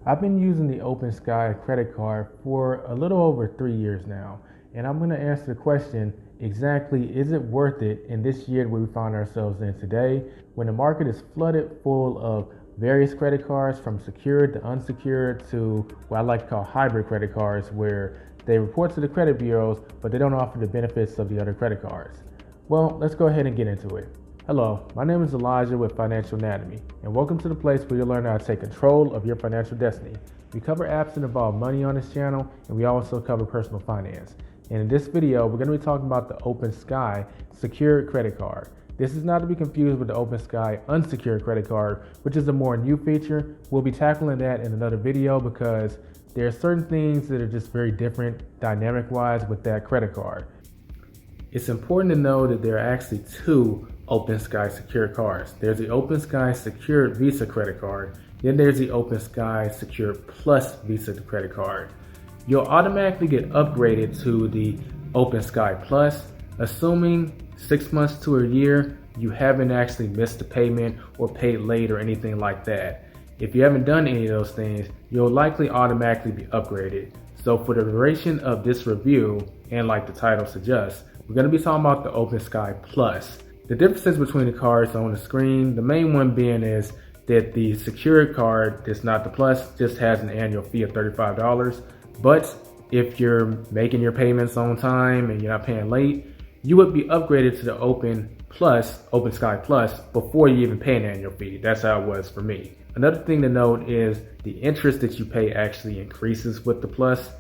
I've been using the Opensky credit card for a little over 3 years now, and I'm going to answer the question exactly, is it worth it in this year where we find ourselves in today when the market is flooded full of various credit cards from secured to unsecured to what I like to call hybrid credit cards where they report to the credit bureaus but they don't offer the benefits of the other credit cards. Well, let's go ahead and get into it. Hello, my name is Elijah with Financial Anatomy, and welcome to the place where you'll learn how to take control of your financial destiny. We cover apps that involve money on this channel, and we also cover personal finance. And in this video, we're going to be talking about the Opensky secured credit card. This is not to be confused with the Opensky unsecured credit card, which is a more new feature. We'll be tackling that in another video because there are certain things that are just very different dynamic-wise with that credit card. It's important to know that there are actually two Opensky secured cards. There's the Opensky secured Visa credit card, then there's the Opensky secured plus Visa credit card. You'll automatically get upgraded to the Opensky plus, assuming 6 months to a year you haven't actually missed a payment or paid late or anything like that. If you haven't done any of those things, you'll likely automatically be upgraded. So for the duration of this review, and like the title suggests, we're going to be talking about the Opensky Plus. The differences between the cards on the screen, the main one being is that the secured card that's not the Plus just has an annual fee of $35. But if you're making your payments on time and you're not paying late, you would be upgraded to the Opensky Plus before you even pay an annual fee. That's how it was for me. Another thing to note is the interest that you pay actually increases with the Plus,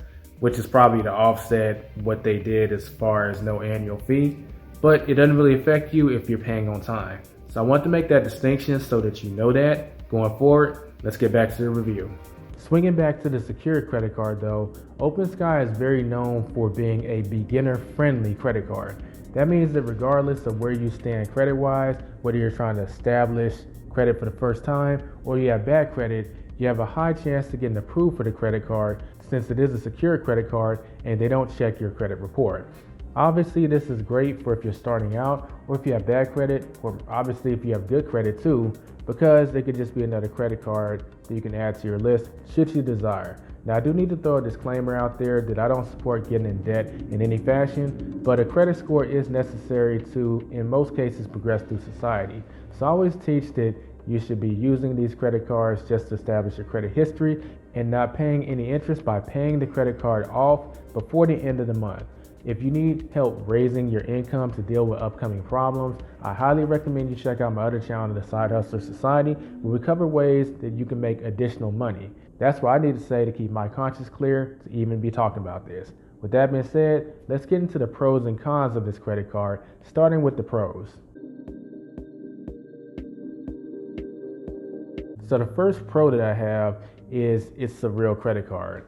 which is probably to offset what they did as far as no annual fee, but it doesn't really affect you if you're paying on time. So I want to make that distinction so that you know that. Going forward, let's get back to the review. Swinging back to the secured credit card though, Opensky is very known for being a beginner-friendly credit card. That means that regardless of where you stand credit-wise, whether you're trying to establish credit for the first time or you have bad credit, you have a high chance to get approved for the credit card since it is a secured credit card and they don't check your credit report. Obviously, this is great for if you're starting out or if you have bad credit, or obviously if you have good credit too, because it could just be another credit card that you can add to your list should you desire. Now, I do need to throw a disclaimer out there that I don't support getting in debt in any fashion, but a credit score is necessary to, in most cases, progress through society. So I always teach that you should be using these credit cards just to establish your credit history and not paying any interest by paying the credit card off before the end of the month. If you need help raising your income to deal with upcoming problems, I highly recommend you check out my other channel, The Side Hustler Society, where we cover ways that you can make additional money. That's what I need to say to keep my conscience clear to even be talking about this. With that being said, let's get into the pros and cons of this credit card, starting with the pros. So the first pro that I have is it's a real credit card.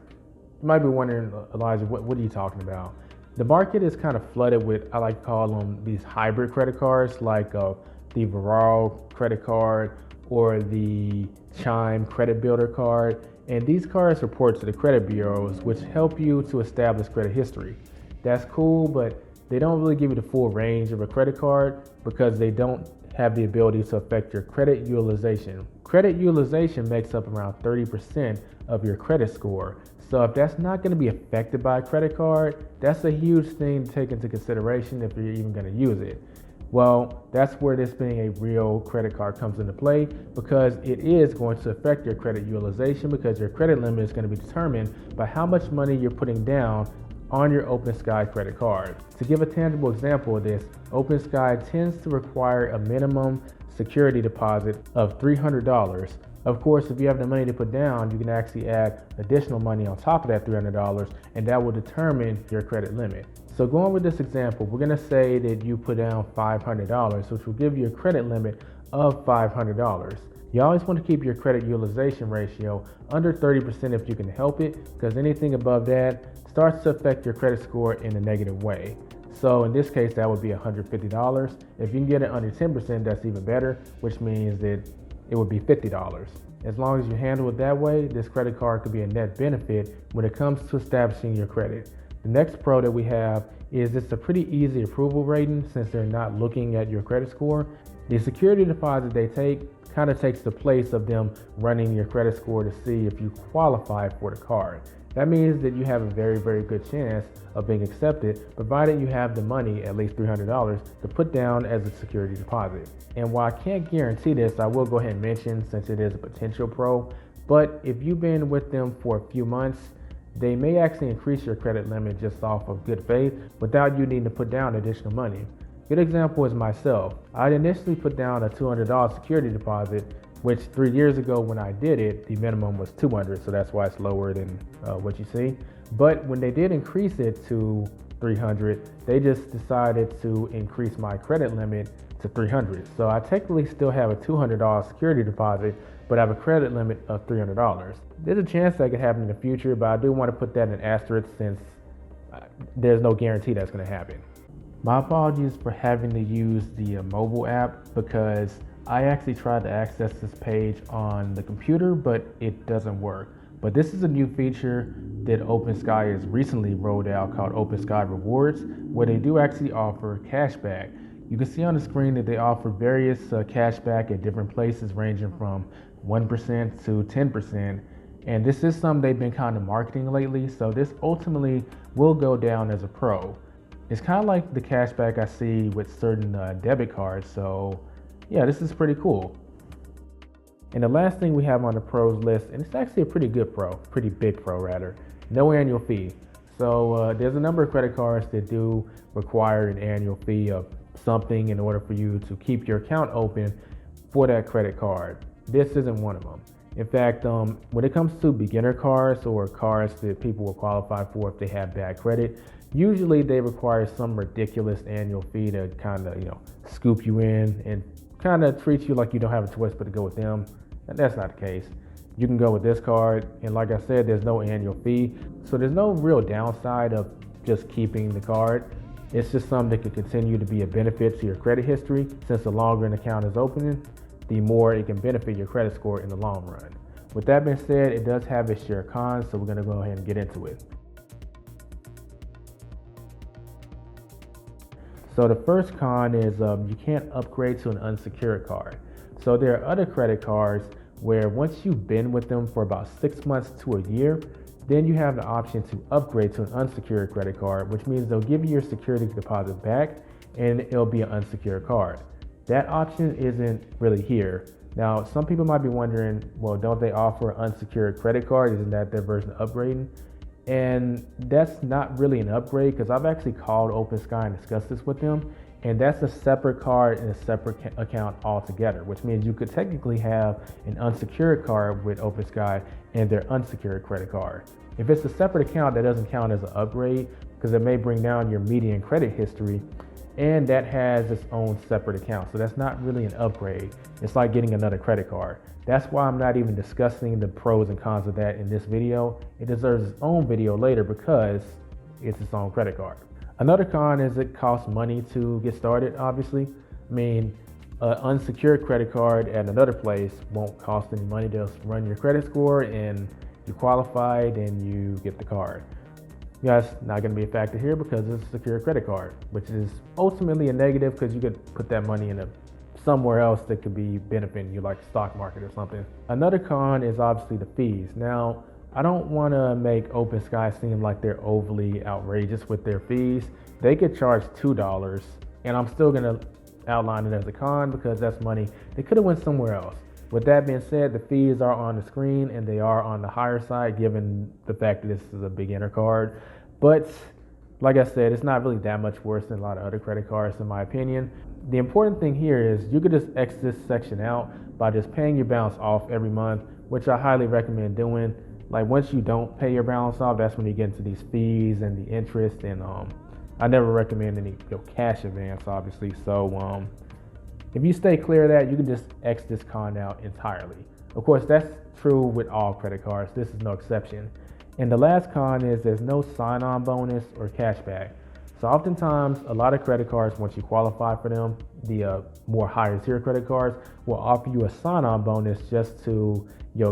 You might be wondering, Elijah, what are you talking about? The market is kind of flooded with, I like to call them these hybrid credit cards, like the Bilel credit card or the Chime credit builder card. And these cards report to the credit bureaus, which help you to establish credit history. That's cool, but they don't really give you the full range of a credit card because they don't have the ability to affect your credit utilization. Credit utilization makes up around 30% of your credit score. So if that's not going to be affected by a credit card, that's a huge thing to take into consideration if you're even going to use it. Well, that's where this being a real credit card comes into play, because it is going to affect your credit utilization because your credit limit is going to be determined by how much money you're putting down on your Opensky credit card. To give a tangible example of this, Opensky tends to require a minimum security deposit of $300. Of course, if you have the money to put down, you can actually add additional money on top of that $300, and that will determine your credit limit. So going with this example, we're going to say that you put down $500, which will give you a credit limit of $500. You always want to keep your credit utilization ratio under 30% if you can help it, because anything above that starts to affect your credit score in a negative way. So in this case, that would be $150. If you can get it under 10%, that's even better, which means that it would be $50. As long as you handle it that way, this credit card could be a net benefit when it comes to establishing your credit. The next pro that we have is it's a pretty easy approval rating since they're not looking at your credit score. The security deposit they take kind of takes the place of them running your credit score to see if you qualify for the card. That means that you have a very, very good chance of being accepted, provided you have the money, at least $300, to put down as a security deposit. And while I can't guarantee this, I will go ahead and mention, since it is a potential pro, but if you've been with them for a few months, they may actually increase your credit limit just off of good faith without you needing to put down additional money. Good example is myself. I initially put down a $200 security deposit, which 3 years ago when I did it, the minimum was $200, so that's why it's lower than what you see. But when they did increase it to $300, they just decided to increase my credit limit to $300. So I technically still have a $200 security deposit, but I have a credit limit of $300. There's a chance that could happen in the future, but I do want to put that in an asterisk since there's no guarantee that's going to happen. My apologies for having to use the mobile app, because I actually tried to access this page on the computer, but it doesn't work. But this is a new feature that Opensky has recently rolled out called Opensky Rewards, where they do actually offer cashback. You can see on the screen that they offer various cashback at different places, ranging from 1% to 10%. And this is something they've been kind of marketing lately, so this ultimately will go down as a pro. It's kind of like the cashback I see with certain debit cards, so yeah, this is pretty cool. And the last thing we have on the pros list, and it's actually a pretty good pro, pretty big pro rather, no annual fee. So there's a number of credit cards that do require an annual fee of something in order for you to keep your account open for that credit card. This isn't one of them. In fact, when it comes to beginner cards or cards that people will qualify for if they have bad credit, usually they require some ridiculous annual fee to kind of, scoop you in and kind of treat you like you don't have a choice but to go with them. And that's not the case. You can go with this card, and like I said, there's no annual fee, so there's no real downside of just keeping the card. It's just something that could continue to be a benefit to your credit history, since the longer an account is opening, the more it can benefit your credit score in the long run. With that being said, it does have its share of cons, so we're going to go ahead and get into it. So the first con is you can't upgrade to an unsecured card. So there are other credit cards where once you've been with them for about 6 months to a year, then you have the option to upgrade to an unsecured credit card, which means they'll give you your security deposit back and it'll be an unsecured card. That option isn't really here. Now, some people might be wondering, well, don't they offer an unsecured credit card? Isn't that their version of upgrading? And that's not really an upgrade, because I've actually called Opensky and discussed this with them, and that's a separate card and a separate account altogether, which means you could technically have an unsecured card with Opensky and their unsecured credit card. If it's a separate account, that doesn't count as an upgrade, because it may bring down your median credit history, and that has its own separate account. So that's not really an upgrade. It's like getting another credit card. That's why I'm not even discussing the pros and cons of that in this video. It deserves its own video later because it's its own credit card. Another con is it costs money to get started, obviously. I mean, an unsecured credit card at another place won't cost any money. They'll run your credit score and you qualify, then you get the card. Yeah, it's not going to be a factor here because it's a secure credit card, which is ultimately a negative because you could put that money in somewhere else that could be benefiting you, like the stock market or something. Another con is obviously the fees. Now, I don't want to make Opensky seem like they're overly outrageous with their fees. They could charge $2, and I'm still going to outline it as a con because that's money they could have went somewhere else. With that being said, the fees are on the screen and they are on the higher side given the fact that this is a beginner card. But like I said, it's not really that much worse than a lot of other credit cards in my opinion. The important thing here is you could just X this section out by just paying your balance off every month, which I highly recommend doing. Like once you don't pay your balance off, that's when you get into these fees and the interest, and I never recommend any cash advance, obviously. So if you stay clear of that, you can just X this con out entirely. Of course, that's true with all credit cards. This is no exception. And the last con is there's no sign-on bonus or cashback. So oftentimes, a lot of credit cards, once you qualify for them, the more higher tier credit cards will offer you a sign-on bonus just to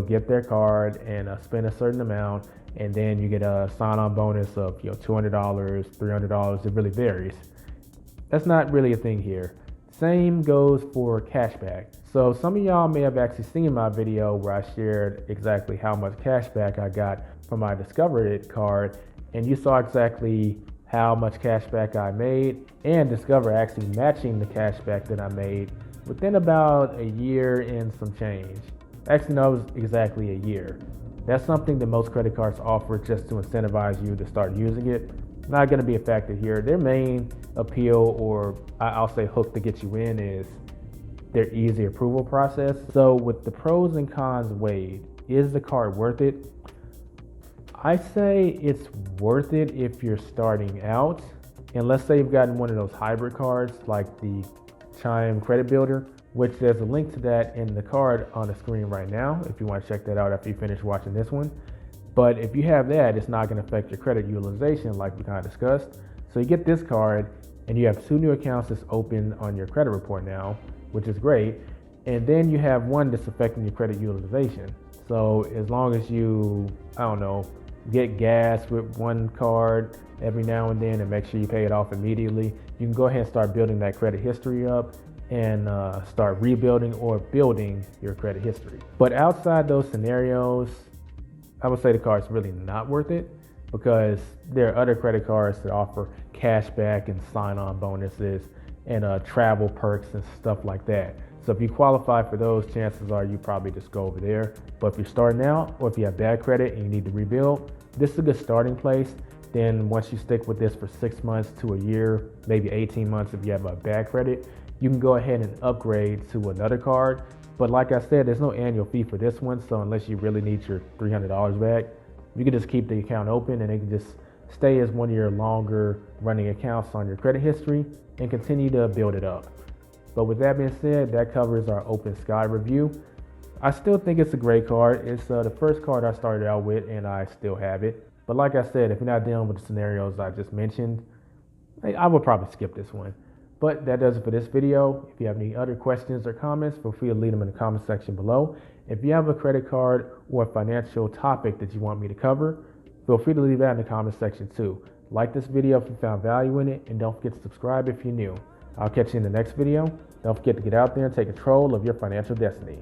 get their card and spend a certain amount, and then you get a sign-on bonus of $200, $300. It really varies. That's not really a thing here. Same goes for cashback. So some of y'all may have actually seen my video where I shared exactly how much cash back I got from my Discover It card, and you saw exactly how much cash back I made, and Discover actually matching the cash back that I made within about a year and some change. Actually, no, it was exactly a year. That's something that most credit cards offer just to incentivize you to start using it. Not going to be a factor here. Their main appeal, or I'll say hook to get you in, is their easy approval process. So with the pros and cons weighed, is the card worth it? I say it's worth it if you're starting out. And let's say you've gotten one of those hybrid cards like the Chime credit builder, which there's a link to that in the card on the screen right now if you want to check that out after you finish watching this one. But if you have that, it's not going to affect your credit utilization like we kind of discussed. So you get this card and you have 2 new accounts that's open on your credit report now, which is great. And then you have one that's affecting your credit utilization. So as long as you, get gas with one card every now and then and make sure you pay it off immediately, you can go ahead and start building that credit history up and start rebuilding or building your credit history. But outside those scenarios, I would say the card's really not worth it, because there are other credit cards that offer cash back and sign-on bonuses and travel perks and stuff like that. So if you qualify for those, chances are you probably just go over there. But if you're starting out, or if you have bad credit and you need to rebuild, this is a good starting place. Then once you stick with this for 6 months to a year, maybe 18 months if you have a bad credit, you can go ahead and upgrade to another card. But like I said, there's no annual fee for this one. So unless you really need your $300 back, you can just keep the account open and it can just stay as one of your longer running accounts on your credit history and continue to build it up. But with that being said, that covers our Opensky review. I still think it's a great card. It's the first card I started out with and I still have it. But like I said, if you're not dealing with the scenarios I just mentioned, I would probably skip this one. But that does it for this video. If you have any other questions or comments, feel free to leave them in the comment section below. If you have a credit card or a financial topic that you want me to cover, feel free to leave that in the comment section too. Like this video if you found value in it, and don't forget to subscribe if you're new. I'll catch you in the next video. Don't forget to get out there and take control of your financial destiny.